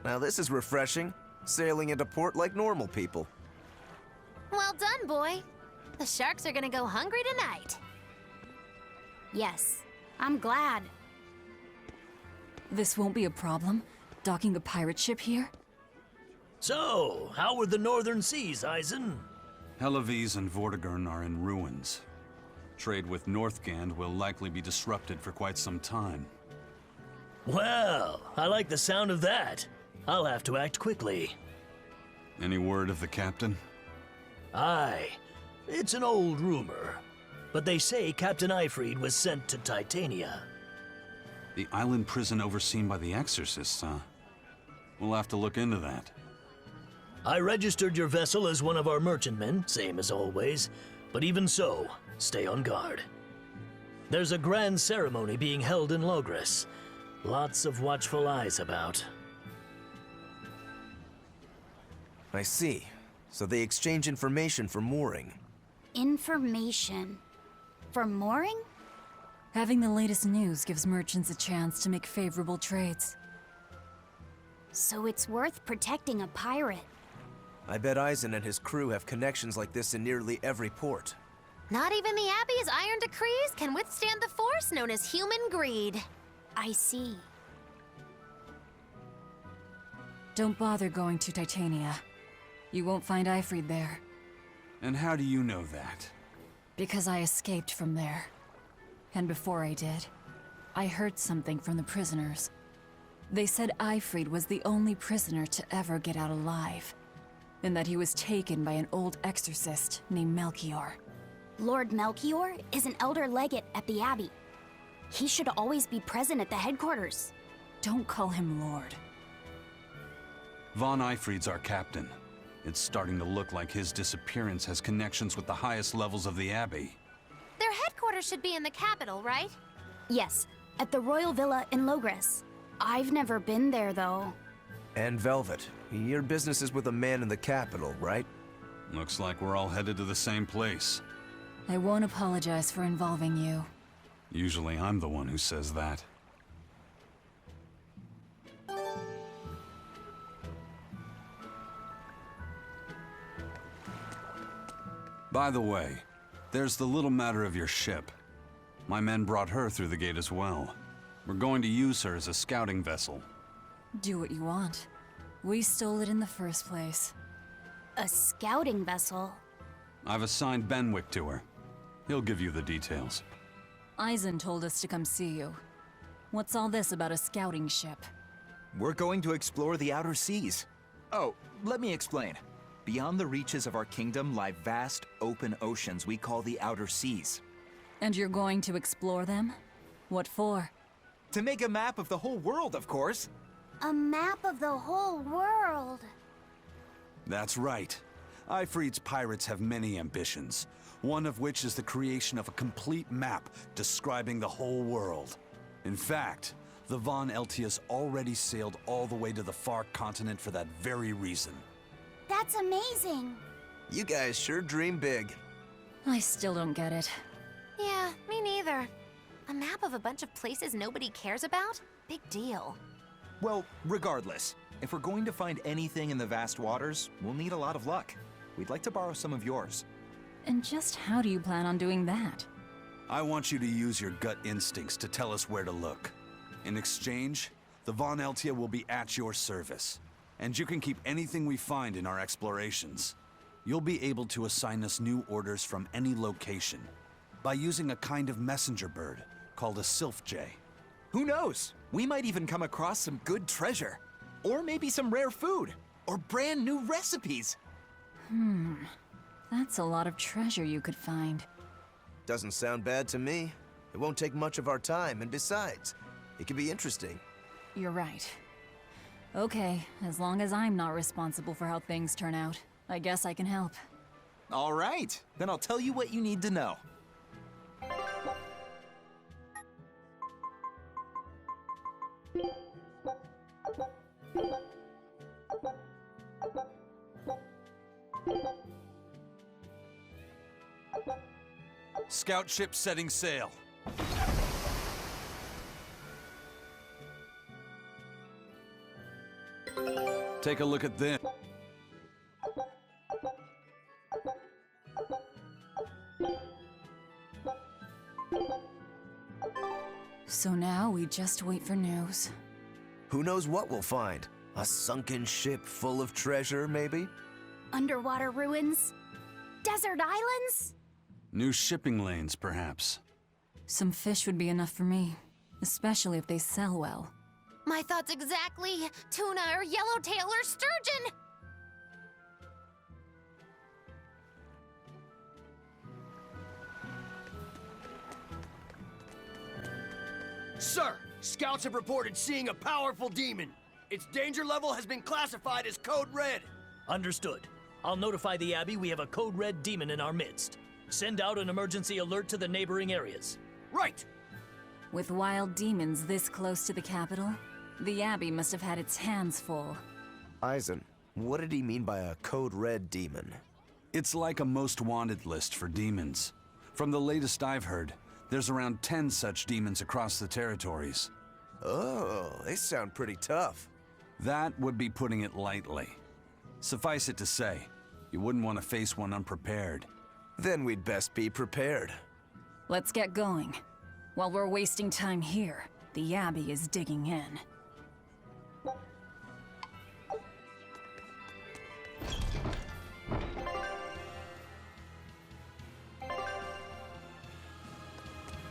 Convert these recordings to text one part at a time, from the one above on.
Now this is refreshing. Sailing into port like normal people. Well done, boy. The sharks are gonna go hungry tonight. Yes, I'm glad. This won't be a problem, docking a pirate ship here? So, how were the northern seas, Eisen? Helavis and Vortigern are in ruins. Trade with Northgand will likely be disrupted for quite some time. Well, I like the sound of that. I'll have to act quickly. Any word of the captain? Aye. It's an old rumor. But they say Captain Eifried was sent to Titania. The island prison overseen by the exorcists, huh? We'll have to look into that. I registered your vessel as one of our merchantmen, same as always. But even so, stay on guard. There's a grand ceremony being held in Loegres. Lots of watchful eyes about. I see. So they exchange information for mooring. Information. For mooring? Having the latest news gives merchants a chance to make favorable trades. So it's worth protecting a pirate. I bet Eisen and his crew have connections like this in nearly every port. Not even the Abbey's iron decrees can withstand the force known as human greed. I see. Don't bother going to Titania. You won't find Eifried there. And how do you know that? Because I escaped from there. And before I did, I heard something from the prisoners. They said Eifried was the only prisoner to ever get out alive, and that he was taken by an old exorcist named Melchior. Lord Melchior is an elder legate at the Abbey. He should always be present at the headquarters. Don't call him Lord. Von Eifried's our captain. It's starting to look like his disappearance has connections with the highest levels of the Abbey. Their headquarters should be in the capital, right? Yes, at the Royal Villa in Loegres. I've never been there, though. And Velvet, your business is with a man in the capital, right? Looks like we're all headed to the same place. I won't apologize for involving you. Usually I'm the one who says that. By the way, there's the little matter of your ship. My men brought her through the gate as well. We're going to use her as a scouting vessel. Do what you want. We stole it in the first place. A scouting vessel? I've assigned Benwick to her. He'll give you the details. Eisen told us to come see you. What's all this about a scouting ship? We're going to explore the outer seas. Oh, let me explain. Beyond the reaches of our kingdom lie vast, open oceans we call the outer seas. And you're going to explore them? What for? To make a map of the whole world, of course. A map of the whole world. That's right. Eifried's pirates have many ambitions, one of which is the creation of a complete map describing the whole world. In fact, the Von Eltius already sailed all the way to the far continent for that very reason. That's amazing. You guys sure dream big. I still don't get it. Yeah, me neither. A map of a bunch of places nobody cares about? Big deal. Well, regardless, if we're going to find anything in the vast waters, we'll need a lot of luck. We'd like to borrow some of yours. And just how do you plan on doing that? I want you to use your gut instincts to tell us where to look. In exchange, the Von Eltia will be at your service. And you can keep anything we find in our explorations. You'll be able to assign us new orders from any location by using a kind of messenger bird called a sylph jay. Who knows? We might even come across some good treasure. Or maybe some rare food. Or brand new recipes. That's a lot of treasure you could find. Doesn't sound bad to me. It won't take much of our time, and besides, it could be interesting. You're right. Okay, as long as I'm not responsible for how things turn out, I guess I can help. All right, then I'll tell you what you need to know. Scout ship setting sail. Take a look at this. So now we just wait for news. Who knows what we'll find? A sunken ship full of treasure, maybe? Underwater ruins? Desert islands? New shipping lanes, perhaps. Some fish would be enough for me, especially if they sell well. My thoughts exactly. Tuna or yellowtail or sturgeon. Sir, scouts have reported seeing a powerful demon. Its danger level has been classified as Code Red. Understood. I'll notify the Abbey we have a Code Red demon in our midst. Send out an emergency alert to the neighboring areas. Right. With wild demons this close to the capital, the Abbey must have had its hands full. Eisen, what did he mean by a Code Red demon? It's like a most wanted list for demons. From the latest I've heard, there's around 10 such demons across the territories. Oh, they sound pretty tough. That would be putting it lightly. Suffice it to say, you wouldn't want to face one unprepared. Then we'd best be prepared. Let's get going. While we're wasting time here, the Abbey is digging in.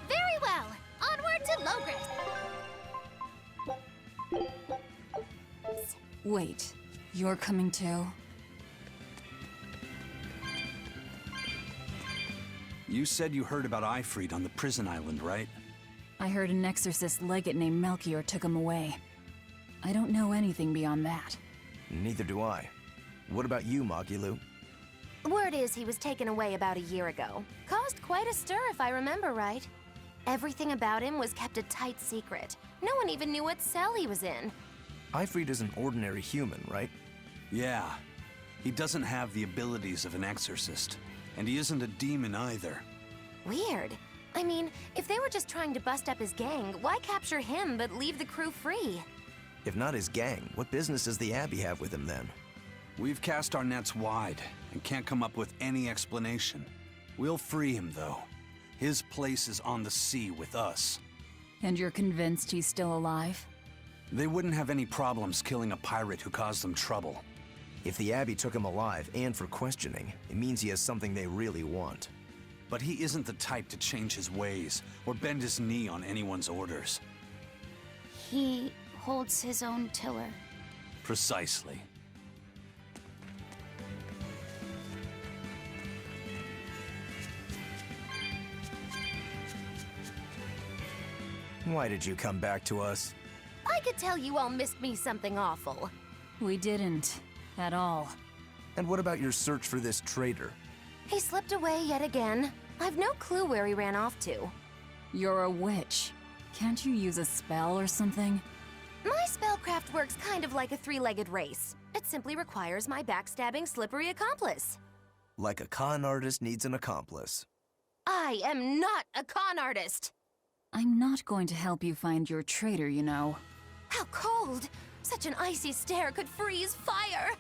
Very well. Onward to Loegres. Wait, you're coming too? You said you heard about Ifrit on the prison island, right? I heard an exorcist legate named Melchior took him away. I don't know anything beyond that. Neither do I. What about you, Magilu? Word is he was taken away about a year ago. Caused quite a stir, if I remember right. Everything about him was kept a tight secret. No one even knew what cell he was in. Ifrit is an ordinary human, right? Yeah. He doesn't have the abilities of an exorcist. And he isn't a demon either. Weird. I mean, if they were just trying to bust up his gang, why capture him but leave the crew free? If not his gang, what business does the Abbey have with him then? We've cast our nets wide and can't come up with any explanation. We'll free him, though. His place is on the sea with us. And you're convinced he's still alive? They wouldn't have any problems killing a pirate who caused them trouble. If the Abbey took him alive and for questioning, it means he has something they really want. But he isn't the type to change his ways or bend his knee on anyone's orders. He holds his own tiller. Precisely. Why did you come back to us? I could tell you all missed me something awful. We didn't. At all. And what about your search for this traitor? He slipped away yet again. I've no clue where he ran off to. You're a witch. Can't you use a spell or something? My spellcraft works kind of like a three-legged race. It simply requires my backstabbing, slippery accomplice. Like a con artist needs an accomplice. I am not a con artist! I'm not going to help you find your traitor, you know. How cold! Such an icy stare could freeze fire!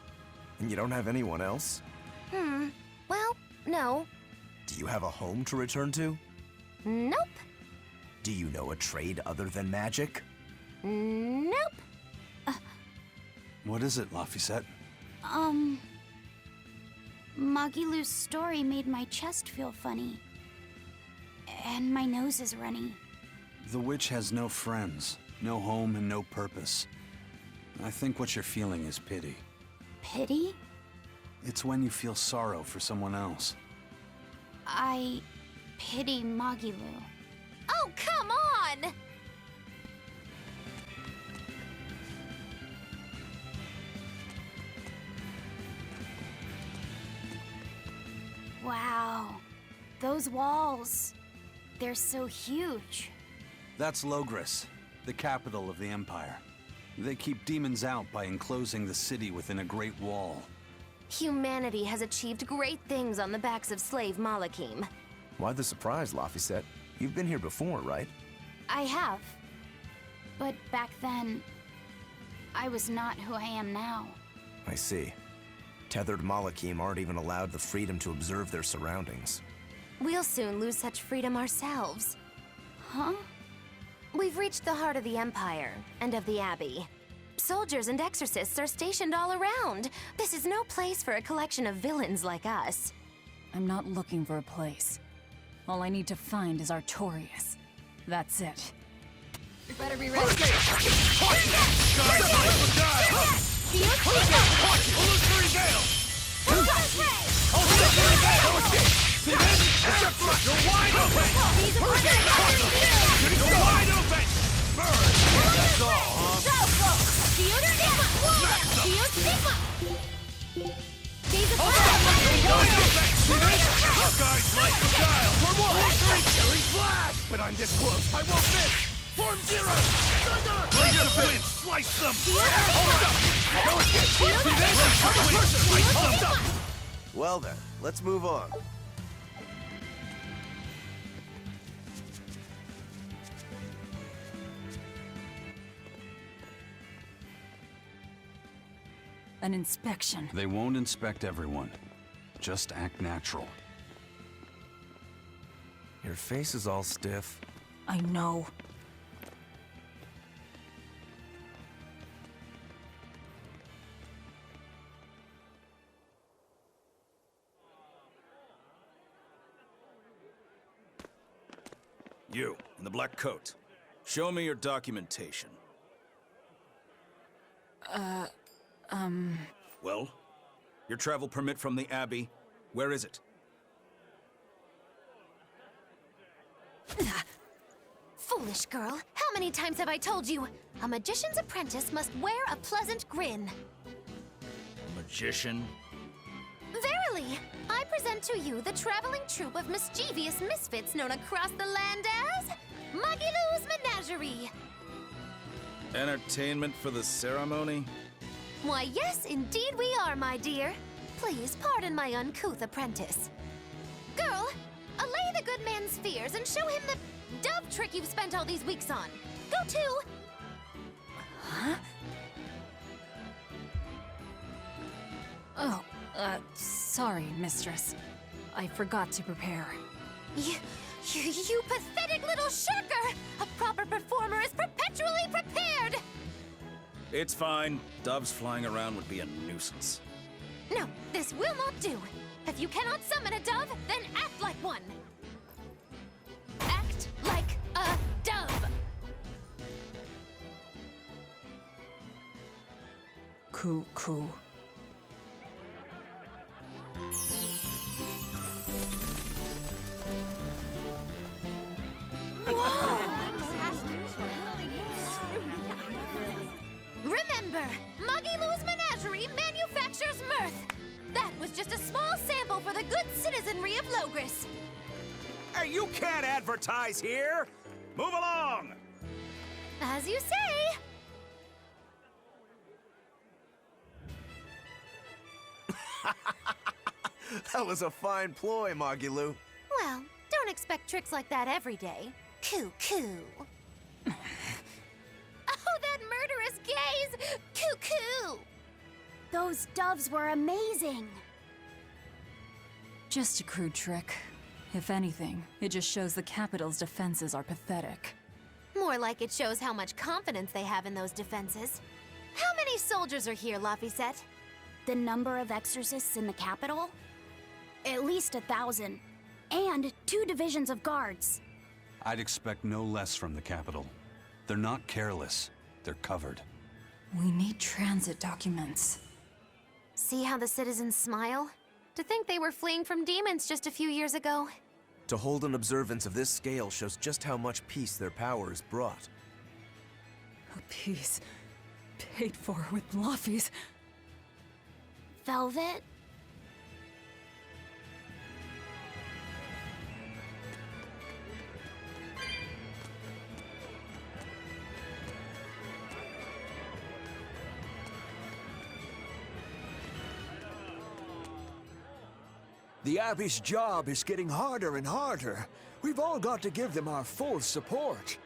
And you don't have anyone else? Well, no. Do you have a home to return to? Nope. Do you know a trade other than magic? Nope. What is it, Laphicet? Magilu's story made my chest feel funny. And my nose is runny. The witch has no friends, no home, and no purpose. I think what you're feeling is pity. Pity? It's when you feel sorrow for someone else. I pity Magilu. Oh, come on! Wow. Those walls. They're so huge. That's Loegres, the capital of the Empire. They keep demons out by enclosing the city within a great wall. Humanity has achieved great things on the backs of slave Malakim. Why the surprise, Laphicet? You've been here before, right? I have. But back then, I was not who I am now. I see. Tethered Malachim aren't even allowed the freedom to observe their surroundings. We'll soon lose such freedom ourselves. Huh? We've reached the heart of the Empire, and of the Abbey. Soldiers and exorcists are stationed all around. This is no place for a collection of villains like us. I'm not looking for a place. All I need to find is Artorius. That's it. You better be ready. But I'm this close, I won't miss! Form zero! Slice them! Well then, let's move on. An inspection. They won't inspect everyone. Just act natural. Your face is all stiff. I know. You, in the black coat. Show me your documentation. Well? Your travel permit from the Abbey, where is it? Foolish girl, how many times have I told you? A magician's apprentice must wear a pleasant grin. Magician? Verily, I present to you the traveling troupe of mischievous misfits known across the land as Magilou's Menagerie. Entertainment for the ceremony? Why, yes, indeed we are, my dear. Please pardon my uncouth apprentice. Girl, allay the good man's fears and show him the dove trick you've spent all these weeks on. Go to... Huh? Oh, sorry, mistress. I forgot to prepare. You pathetic little shirker! A proper performer is perpetually prepared! It's fine. Doves flying around would be a nuisance. No, this will not do. If you cannot summon a dove, then act like one. Act like a dove. Coo. Remember, Magilou's Menagerie manufactures mirth. That was just a small sample for the good citizenry of Loegres. Hey, you can't advertise here! Move along! As you say. That was a fine ploy, Magilou. Well, don't expect tricks like that every day. Coo. Oh, that murderous gaze! Coo. Those doves were amazing. Just a crude trick. If anything, it just shows the capital's defenses are pathetic. More like it shows how much confidence they have in those defenses. How many soldiers are here, Laphicet? The number of exorcists in the capital? At least 1,000. And 2 divisions of guards. I'd expect no less from the capital. They're not careless. They're covered. We need transit documents. See how the citizens smile? To think they were fleeing from demons just a few years ago. To hold an observance of this scale shows just how much peace their power has brought. A piece paid for with Laffy's. Velvet? The Abbey's job is getting harder and harder. We've all got to give them our full support.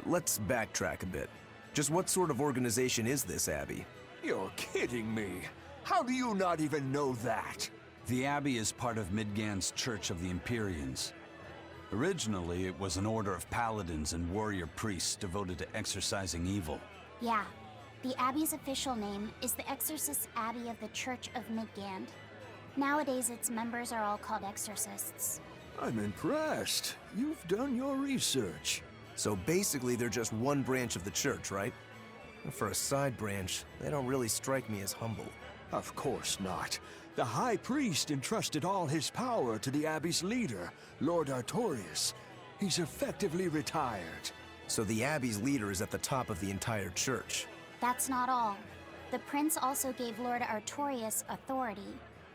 Let's backtrack a bit. Just what sort of organization is this Abbey? You're kidding me. How do you not even know that? The Abbey is part of Midgand's Church of the Empyreans. Originally, it was an order of paladins and warrior priests devoted to exorcising evil. Yeah. The Abbey's official name is the Exorcist Abbey of the Church of Midgand. Nowadays, its members are all called exorcists. I'm impressed. You've done your research. So basically, they're just one branch of the church, right? And for a side branch, they don't really strike me as humble. Of course not. The High Priest entrusted all his power to the Abbey's leader, Lord Artorius. He's effectively retired. So the Abbey's leader is at the top of the entire church. That's not all. The prince also gave Lord Artorius authority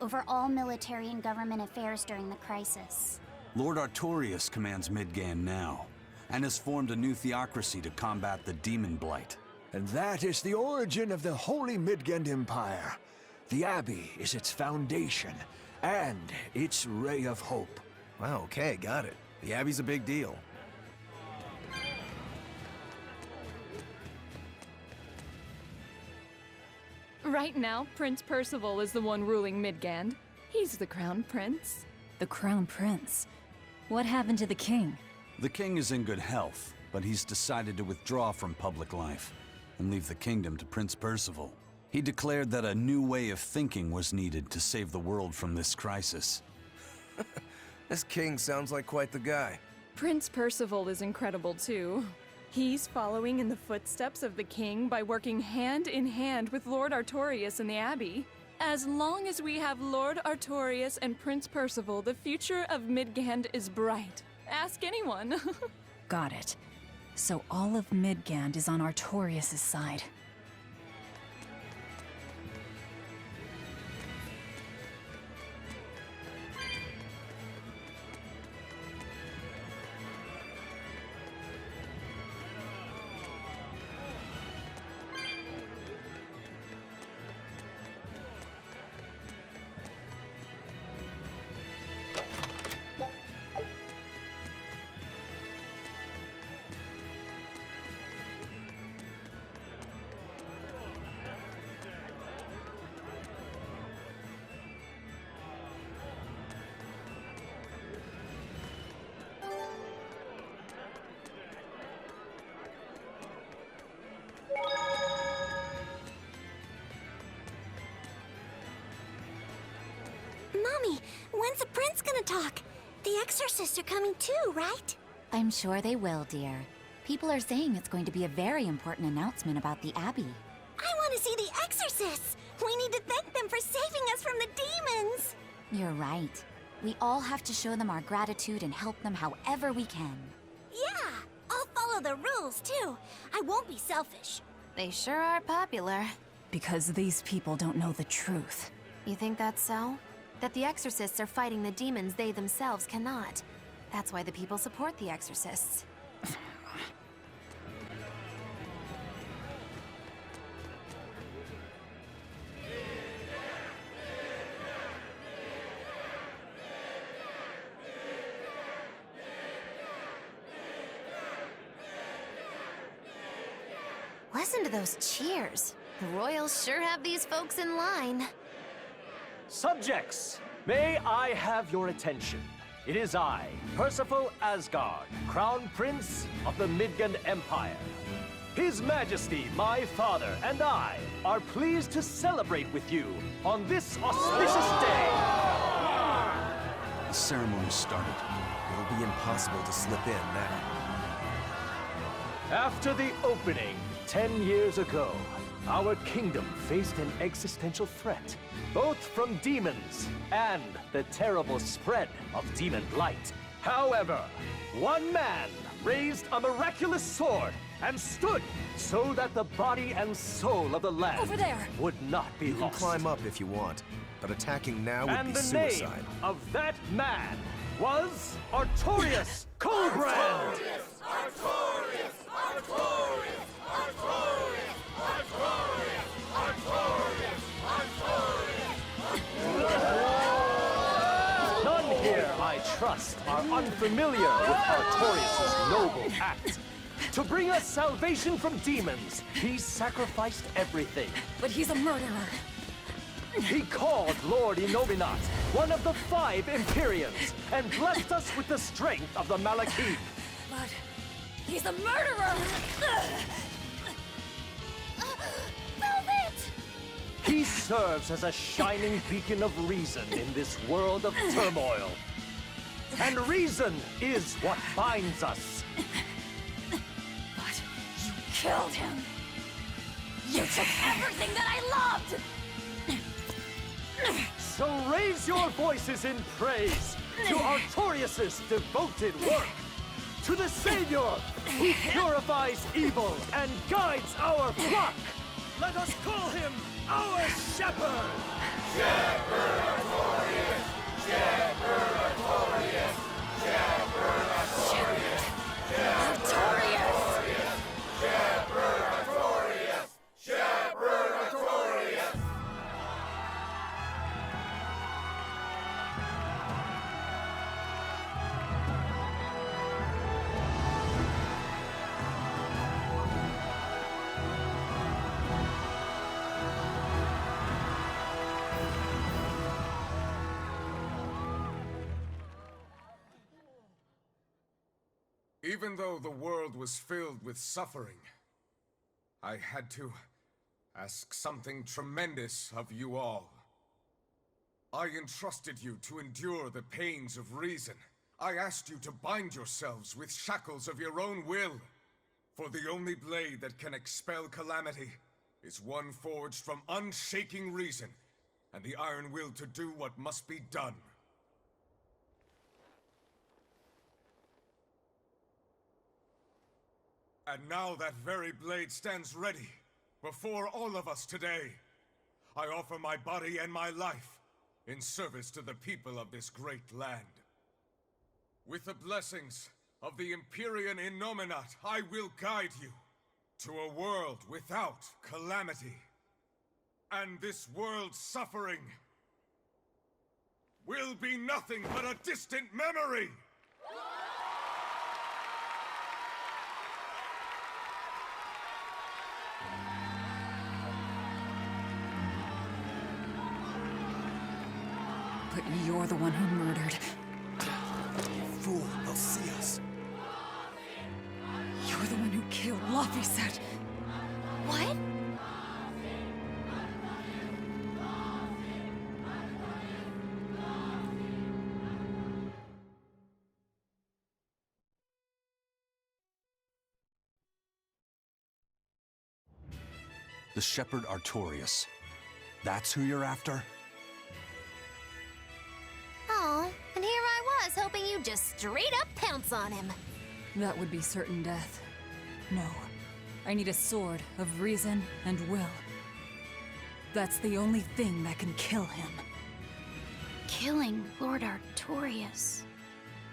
over all military and government affairs during the crisis. Lord Artorius commands Midgand now, and has formed a new theocracy to combat the demon blight. And that is the origin of the Holy Midgand Empire. The Abbey is its foundation, and its ray of hope. Wow, okay, got it. The Abbey's a big deal. Right now, Prince Percival is the one ruling Midgand. He's the crown prince. The Crown Prince. What happened to the king? The king is in good health, but he's decided to withdraw from public life and leave the kingdom to Prince Percival. He declared that a new way of thinking was needed to save the world from this crisis. This king sounds like quite the guy. Prince Percival is incredible too. He's following in the footsteps of the king by working hand in hand with Lord Artorius in the Abbey. As long as we have Lord Artorius and Prince Percival, the future of Midgand is bright. Ask anyone. Got it. So all of Midgand is on Artorius' side. Mommy, when's the prince gonna talk? The exorcists are coming too, right? I'm sure they will, dear. People are saying it's going to be a very important announcement about the Abbey. I want to see the exorcists! We need to thank them for saving us from the demons! You're right. We all have to show them our gratitude and help them however we can. Yeah, I'll follow the rules too. I won't be selfish. They sure are popular. Because these people don't know the truth. You think that's so? That the exorcists are fighting the demons they themselves cannot. That's why the people support the exorcists. Listen to those cheers. The royals sure have these folks in line. Subjects, may I have your attention? It is I, Percival Asgard, Crown Prince of the Midgand Empire. His Majesty, my father, and I are pleased to celebrate with you on this auspicious day. The ceremony started. It'll be impossible to slip in now. After the opening 10 years ago, our kingdom faced an existential threat, both from demons and the terrible spread of demon blight. However, one man raised a miraculous sword and stood so that the body and soul of the land Over there! would not be You can lost. climb up if you want, but attacking now would And be the suicide. name of that man was Artorius Coldbrand! None here, I trust, are unfamiliar with Artorius' noble act. To bring us salvation from demons, he sacrificed everything. But he's a murderer. He called Lord Inominat one of the 5 Empyreans and blessed us with the strength of the Malachim. But he's a murderer! Velvet! He serves as a shining beacon of reason in this world of turmoil. And reason is what binds us. But you killed him! You took everything that I loved! So raise your voices in praise to Artorius' devoted work, to the Savior who purifies evil and guides our flock. Let us call him our Shepherd! Shepherd Artorius! Shepherd Artorius! Shepherd Artorius! Artorius! Shepherd Artorius! Shepherd Artorius! Even though the world was filled with suffering, I had to ask something tremendous of you all. I entrusted you to endure the pains of reason. I asked you to bind yourselves with shackles of your own will. For the only blade that can expel calamity is one forged from unshaking reason and the iron will to do what must be done. And now that very blade stands ready, before all of us today. I offer my body and my life in service to the people of this great land. With the blessings of the Empyrean Innominat, I will guide you to a world without calamity. And this world's suffering will be nothing but a distant memory! But you're the one who murdered. Fool, they'll see us. You're the one who killed Laphicet. What? The Shepherd Artorius. That's who you're after? Oh, and here I was, hoping you'd just straight up pounce on him. That would be certain death. No. I need a sword of reason and will. That's the only thing that can kill him. Killing Lord Artorius.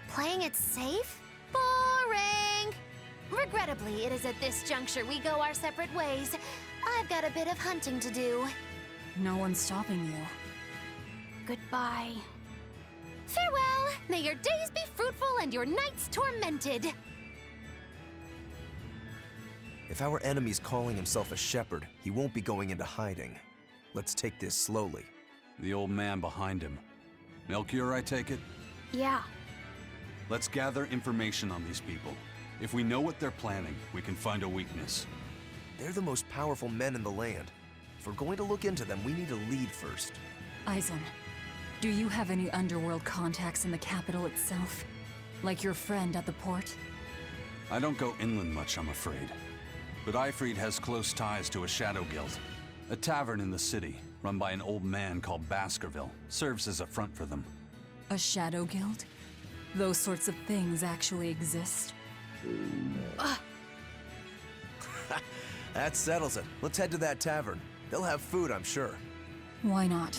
Playing it safe? Boring! Regrettably, it is at this juncture we go our separate ways. I've got a bit of hunting to do. No one's stopping you. Goodbye. Farewell! May your days be fruitful and your nights tormented! If our enemy's calling himself a shepherd, he won't be going into hiding. Let's take this slowly. The old man behind him. Melchior, I take it? Yeah. Let's gather information on these people. If we know what they're planning, we can find a weakness. They're the most powerful men in the land. If we're going to look into them, we need a lead first. Eisen, do you have any underworld contacts in the capital itself? Like your friend at the port? I don't go inland much, I'm afraid. But Ifrid has close ties to a shadow guild. A tavern in the city, run by an old man called Baskerville, serves as a front for them. A shadow guild? Those sorts of things actually exist? That settles it. Let's head to that tavern. They'll have food, I'm sure. Why not?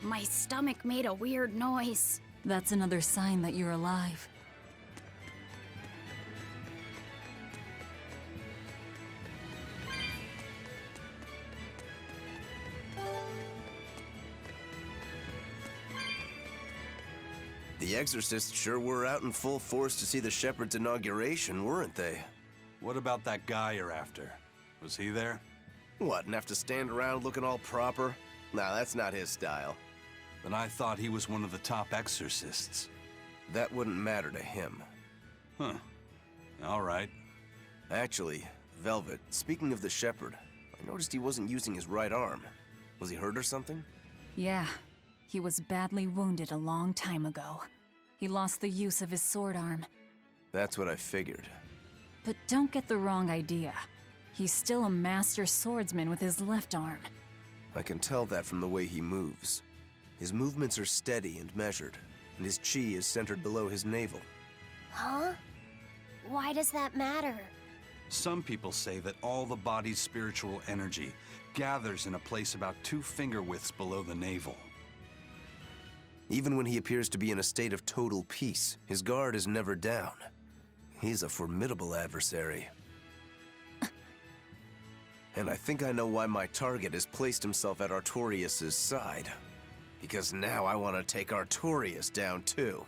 My stomach made a weird noise. That's another sign that you're alive. The exorcists sure were out in full force to see the shepherd's inauguration, weren't they? What about that guy you're after? Was he there? What, and have to stand around looking all proper? Nah, that's not his style. But I thought he was one of the top exorcists. That wouldn't matter to him. Huh. All right. Actually, Velvet, speaking of the shepherd, I noticed he wasn't using his right arm. Was he hurt or something? Yeah, he was badly wounded a long time ago. He lost the use of his sword arm. That's what I figured. But don't get the wrong idea. He's still a master swordsman with his left arm. I can tell that from the way he moves. His movements are steady and measured, and his chi is centered below his navel. Huh? Why does that matter? Some people say that all the body's spiritual energy gathers in a place about 2 finger widths below the navel. Even when he appears to be in a state of total peace, his guard is never down. He's a formidable adversary. And I think I know why my target has placed himself at Artorius' side. Because now I want to take Artorius down too.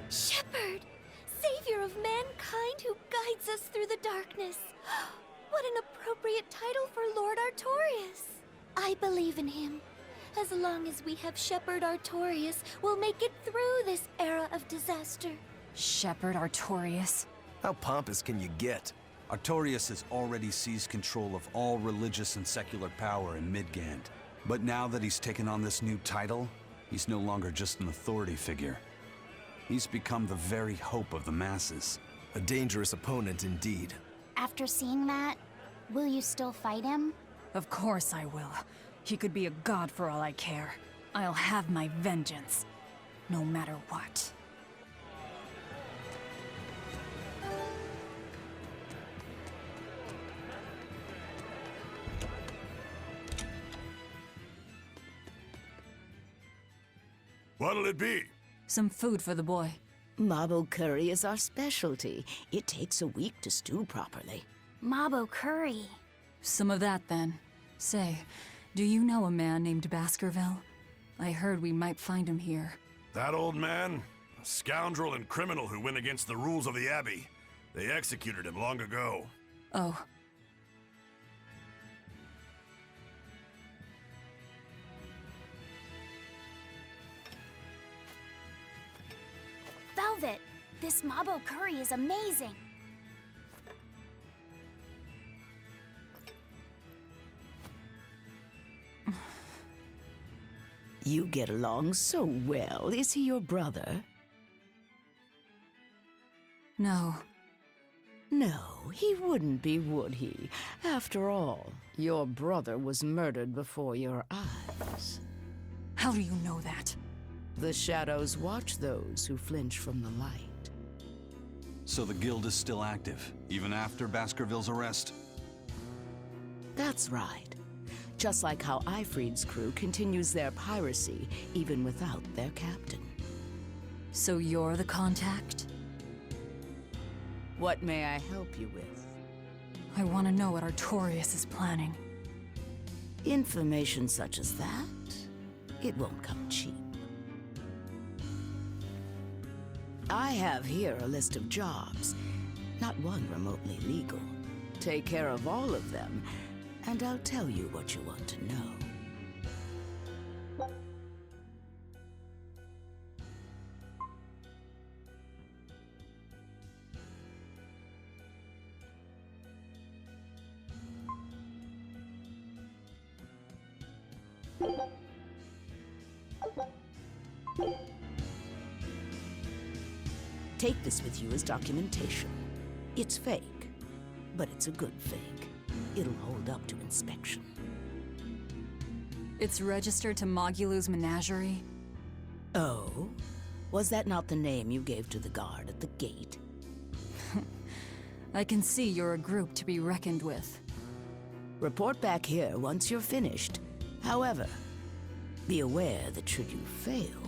Shepherd! Savior of mankind who guides us through the darkness. What an appropriate title for Lord Artorius. I believe in him. As long as we have Shepherd Artorius, we'll make it through this era of disaster. Shepherd Artorius? How pompous can you get? Artorius has already seized control of all religious and secular power in Midgand. But now that he's taken on this new title, he's no longer just an authority figure. He's become the very hope of the masses. A dangerous opponent indeed. After seeing that, will you still fight him? Of course I will. He could be a god for all I care. I'll have my vengeance, no matter what. What'll it be? Some food for the boy. Mabo curry is our specialty. It takes a week to stew properly. Mabo curry. Some of that, then. Say, do you know a man named Baskerville? I heard we might find him here. That old man? A scoundrel and criminal who went against the rules of the Abbey. They executed him long ago. Oh. Velvet, this Mabo curry is amazing. You get along so well. Is he your brother? No. No, he wouldn't be, would he? After all, your brother was murdered before your eyes. How do you know that? The shadows watch those who flinch from the light. So the guild is still active, even after Baskerville's arrest? That's right. Just like how Ifrid's crew continues their piracy, even without their captain. So you're the contact? What may I help you with? I want to know what Artorius is planning. Information such as that? It won't come cheap. I have here a list of jobs, not one remotely legal. Take care of all of them, and I'll tell you what you want to know. Take this with you as documentation. It's fake, but it's a good fake. It'll hold up to inspection. It's registered to Mogulu's menagerie? Oh? Was that not the name you gave to the guard at the gate? I can see you're a group to be reckoned with. Report back here once you're finished. However, be aware that should you fail...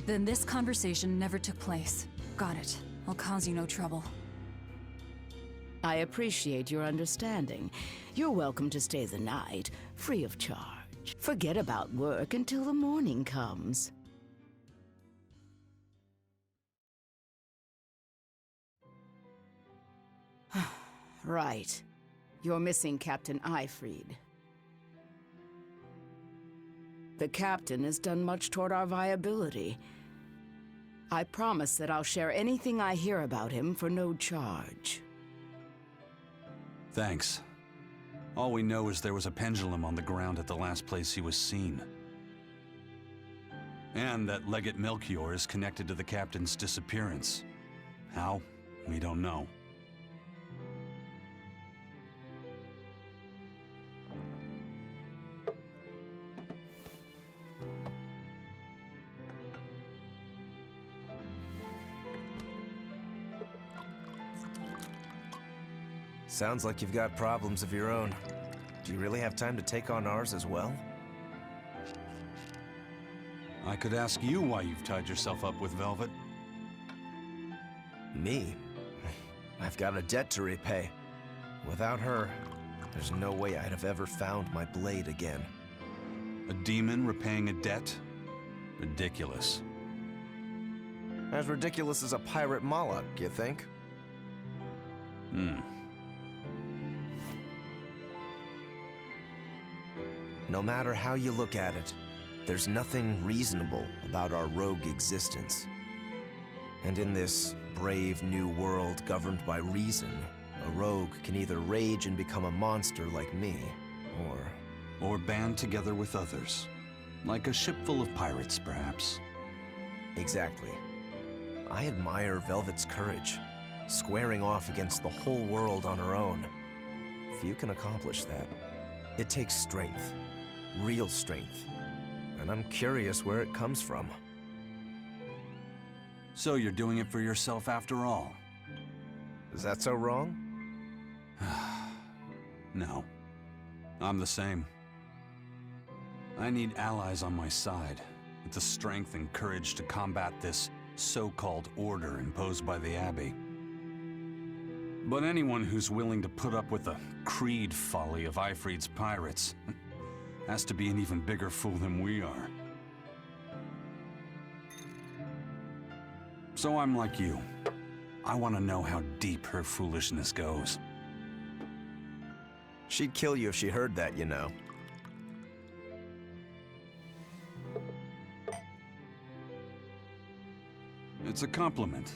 Then this conversation never took place. Got it. I'll cause you no trouble. I appreciate your understanding. You're welcome to stay the night, free of charge. Forget about work until the morning comes. Right. You're missing Captain Ifried. The captain has done much toward our viability. I promise that I'll share anything I hear about him for no charge. Thanks. All we know is there was a pendulum on the ground at the last place he was seen. And that Legate Melchior is connected to the captain's disappearance. How? We don't know. Sounds like you've got problems of your own. Do you really have time to take on ours as well? I could ask you why you've tied yourself up with Velvet. Me? I've got a debt to repay. Without her, there's no way I'd have ever found my blade again. A demon repaying a debt? Ridiculous. As ridiculous as a pirate Moloch, you think? No matter how you look at it, there's nothing reasonable about our rogue existence. And in this brave new world governed by reason, a rogue can either rage and become a monster like me, or band together with others. Like a ship full of pirates, perhaps. Exactly. I admire Velvet's courage, squaring off against the whole world on her own. Few can accomplish that. It takes strength. Real strength. And I'm curious where it comes from. So you're doing it for yourself after all? Is that so wrong? No. I'm the same. I need allies on my side, with the strength and courage to combat this so-called order imposed by the Abbey. But anyone who's willing to put up with the creed folly of Ifried's pirates has to be an even bigger fool than we are. So I'm like you. I want to know how deep her foolishness goes. She'd kill you if she heard that, you know. It's a compliment.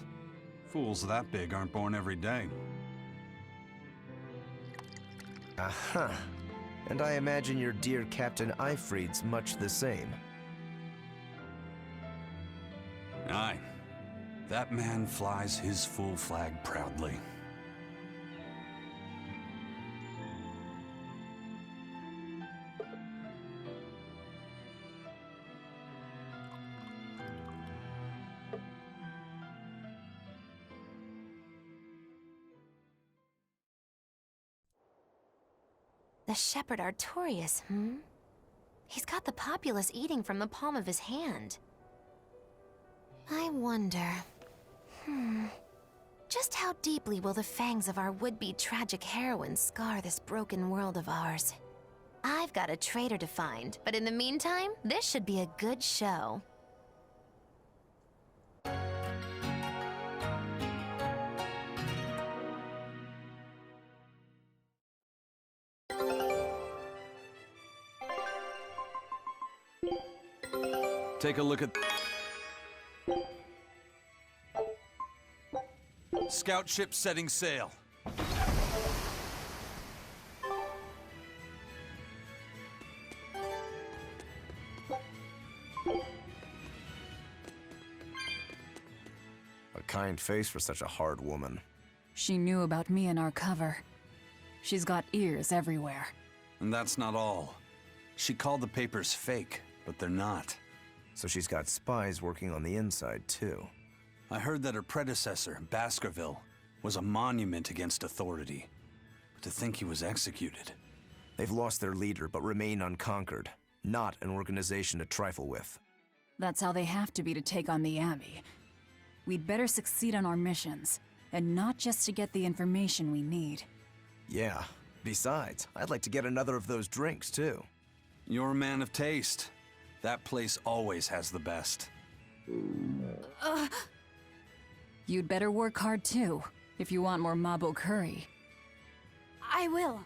Fools that big aren't born every day. Aha. And I imagine your dear Captain Ifried's much the same. Aye. That man flies his full flag proudly. The shepherd Artorius, He's got the populace eating from the palm of his hand. I wonder... Just how deeply will the fangs of our would-be tragic heroine scar this broken world of ours? I've got a traitor to find, but in the meantime, this should be a good show. Take a look at... Scout ship setting sail. A A kind face for such a hard woman. She knew about me and our cover. She's got ears everywhere. And that's not all. She called the papers fake, but they're not. So she's got spies working on the inside, too. I heard that her predecessor, Baskerville, was a monument against authority. But to think he was executed. They've lost their leader, but remain unconquered. Not an organization to trifle with. That's how they have to be to take on the Abbey. We'd better succeed on our missions, and not just to get the information we need. Yeah. Besides, I'd like to get another of those drinks, too. You're a man of taste. That place always has the best. You'd better work hard, too, if you want more Mabo curry. I will.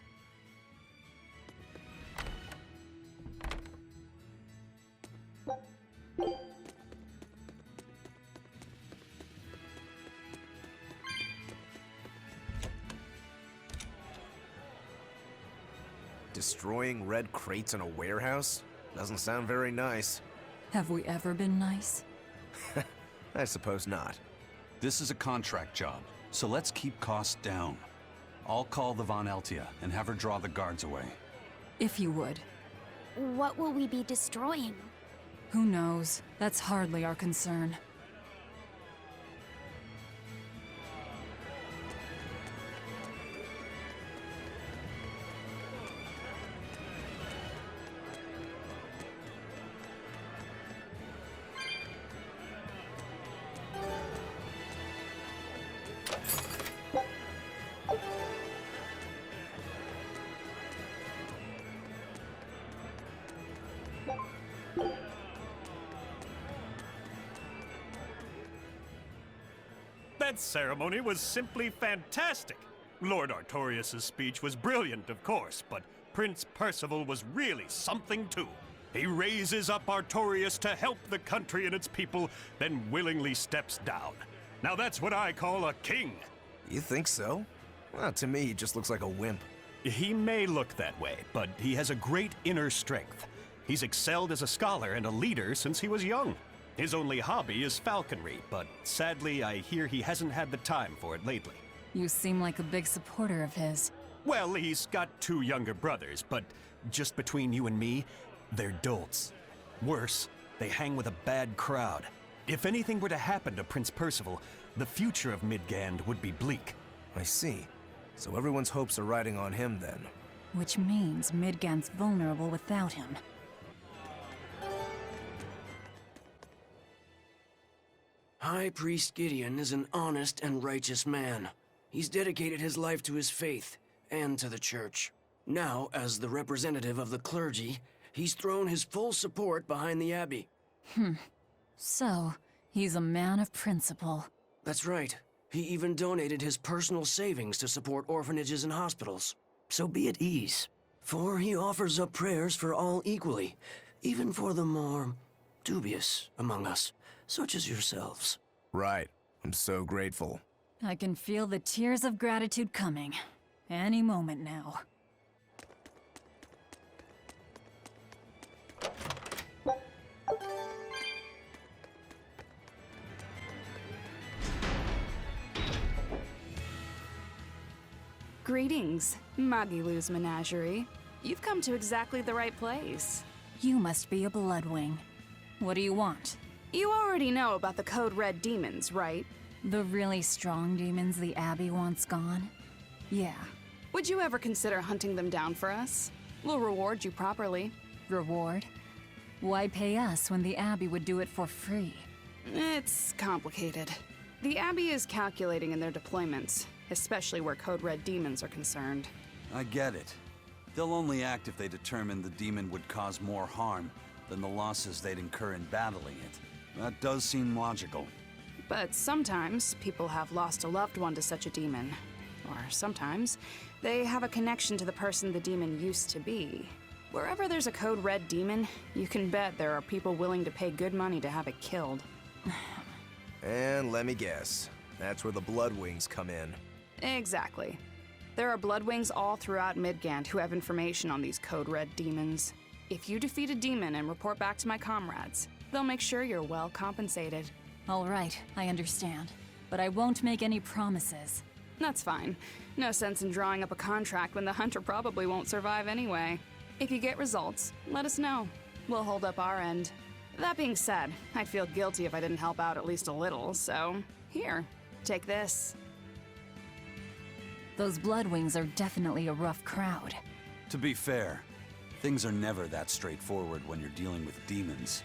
Destroying red crates in a warehouse? Doesn't sound very nice. Have we ever been nice? I suppose not. This is a contract job, so let's keep costs down. I'll call the Von Eltia and have her draw the guards away. If you would. What will we be destroying? Who knows? That's hardly our concern. That ceremony was simply fantastic. Lord Artorius' speech was brilliant, of course, but Prince Percival was really something too. He raises up Artorius to help the country and its people, then willingly steps down. Now that's what I call a king. You think so? Well, to me, he just looks like a wimp. He may look that way, but he has a great inner strength. He's excelled as a scholar and a leader since he was young. His only hobby is falconry, but sadly I hear he hasn't had the time for it lately. You seem like a big supporter of his. Well, he's got 2 younger brothers, but just between you and me, they're dolts. Worse, they hang with a bad crowd. If anything were to happen to Prince Percival, the future of Midgand would be bleak. I see. So everyone's hopes are riding on him then. Which means Midgand's vulnerable without him. High Priest Gideon is an honest and righteous man. He's dedicated his life to his faith and to the church. Now, as the representative of the clergy, he's thrown his full support behind the Abbey. So, he's a man of principle. That's right. He even donated his personal savings to support orphanages and hospitals. So be at ease, for he offers up prayers for all equally, even for the more dubious among us, such as yourselves. Right. I'm so grateful. I can feel the tears of gratitude coming. Any moment now. Greetings, Magilu's menagerie. You've come to exactly the right place. You must be a Bloodwing. What do you want? You already know about the Code Red demons, right? The really strong demons the Abbey wants gone? Yeah. Would you ever consider hunting them down for us? We'll reward you properly. Reward? Why pay us when the Abbey would do it for free? It's complicated. The Abbey is calculating in their deployments, especially where Code Red demons are concerned. I get it. They'll only act if they determine the demon would cause more harm than the losses they'd incur in battling it. That does seem logical. But sometimes people have lost a loved one to such a demon. Or sometimes they have a connection to the person the demon used to be. Wherever there's a Code Red demon, you can bet there are people willing to pay good money to have it killed. And let me guess, that's where the Bloodwings come in. Exactly. There are Bloodwings all throughout Midgand who have information on these Code Red demons. If you defeat a demon and report back to my comrades, they'll make sure you're well compensated. All right, I understand. but I won't make any promises. That's fine. No sense in drawing up a contract when the hunter probably won't survive anyway. If you get results, let us know. We'll hold up our end. That being said, I'd feel guilty if I didn't help out at least a little, so here, take this. Those Bloodwings are definitely a rough crowd. To be fair, things are never that straightforward when you're dealing with demons.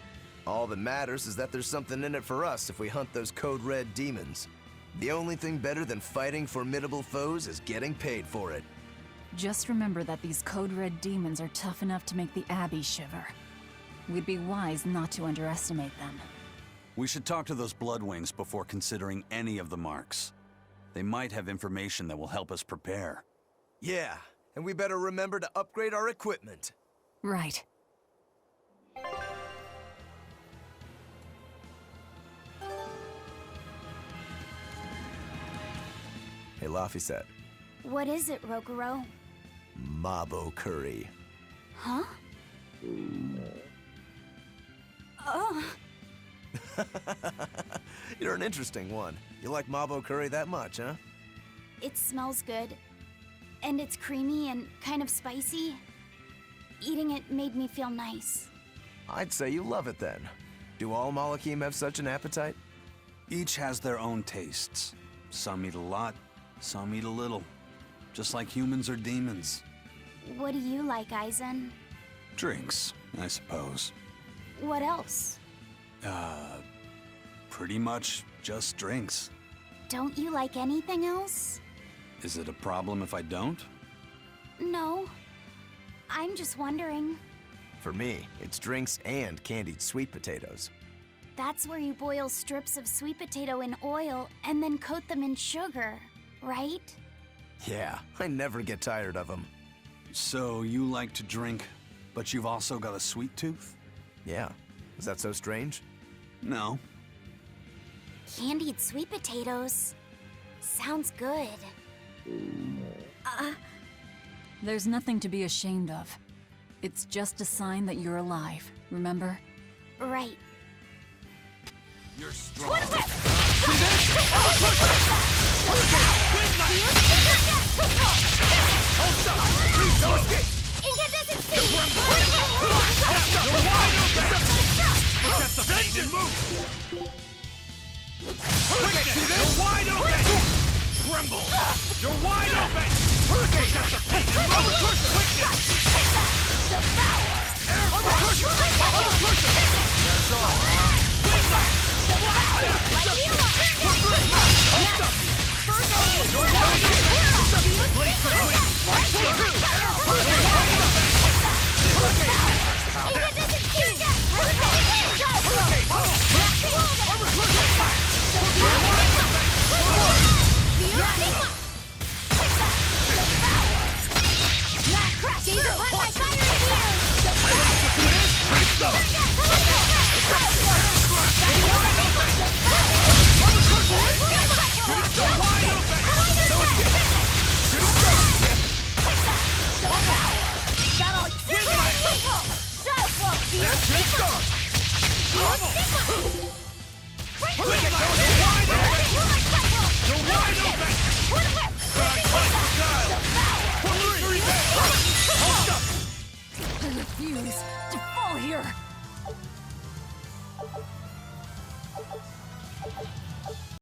All that matters is that there's something in it for us if we hunt those Code Red demons. The only thing better than fighting formidable foes is getting paid for it. Just remember that these Code Red demons are tough enough to make the Abbey shiver. We'd be wise not to underestimate them. We should talk to those Bloodwings before considering any of the marks. They might have information that will help us prepare. Yeah, and we better remember to upgrade our equipment. Right. Hey, Laphicet. What is it, Roguro? Mabo curry. Huh? Oh. You're an interesting one. You like Mabo curry that much, huh? It smells good. And it's creamy and kind of spicy. Eating it made me feel nice. I'd say you love it then. Do all Malakim have such an appetite? Each has their own tastes. Some eat a lot, some eat a little. Just like humans or demons. What do you like, Aizen? Drinks, I suppose. What else? Pretty much just drinks. Don't you like anything else? Is it a problem if I don't? No. I'm just wondering. For me, it's drinks and candied sweet potatoes. That's where you boil strips of sweet potato in oil and then coat them in sugar, right? Yeah, I never get tired of them. So you like to drink, but you've also got a sweet tooth? Yeah. Is that so strange? No. Candied sweet potatoes. Sounds good. There's nothing to be ashamed of. It's just a sign that you're alive, remember? Right. You're strong. You're wide open! Tremble! You're wide open! That's I refuse to fall here!